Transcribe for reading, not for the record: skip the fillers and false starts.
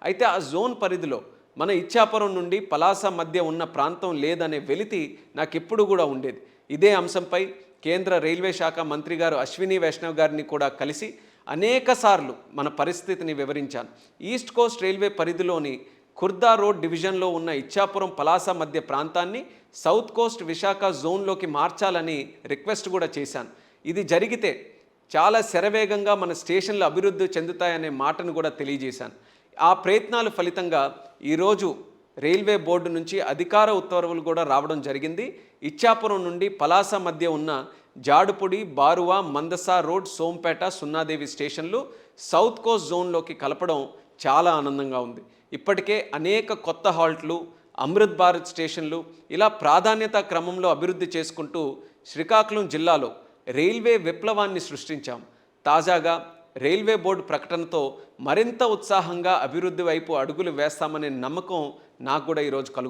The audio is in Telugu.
అయితే ఆ జోన్ పరిధిలో మన ఇచ్చాపురం నుండి పలాస మధ్య ఉన్న ప్రాంతం లేదనే వెలితి నాకెప్పుడు కూడా ఉండేది. ఇదే అంశంపై కేంద్ర రైల్వే శాఖ మంత్రి గారు అశ్విని వైష్ణవ్ గారిని కూడా కలిసి అనేకసార్లు మన పరిస్థితిని వివరించాను. ఈస్ట్ కోస్ట్ రైల్వే పరిధిలోని ఖుర్దా రోడ్ డివిజన్లో ఉన్న ఇచ్చాపురం పలాస మధ్య ప్రాంతాన్ని సౌత్ కోస్ట్ విశాఖ జోన్లోకి మార్చాలని రిక్వెస్ట్ కూడా చేశాను. ఇది జరిగితే చాలా శరవేగంగా మన స్టేషన్లు అభివృద్ధి చెందుతాయనే మాటను కూడా తెలియజేశాను. ఆ ప్రయత్నాల ఫలితంగా ఈరోజు రైల్వే బోర్డు నుంచి అధికార ఉత్తర్వులు కూడా రావడం జరిగింది. ఇచ్చాపురం నుండి పలాస మధ్య ఉన్న జాడుపుడి, బారువా, మందస రోడ్, సోంపేట, సున్నాదేవి స్టేషన్లు సౌత్ కోస్ట్ జోన్లోకి కలపడం చాలా ఆనందంగా ఉంది. ఇప్పటికే అనేక కొత్త హాల్ట్లు, అమృత్ భారత్ స్టేషన్లు ఇలా ప్రాధాన్యత క్రమంలో అభివృద్ధి చేసుకుంటూ శ్రీకాకుళం జిల్లాలో రైల్వే విప్లవాన్ని సృష్టించాం. తాజాగా రైల్వే బోర్డు ప్రకటనతో మరింత ఉత్సాహంగా అభివృద్ధి వైపు అడుగులు వేస్తామనే నమ్మకం నాకు కూడా ఈరోజు కలుగుతుంది.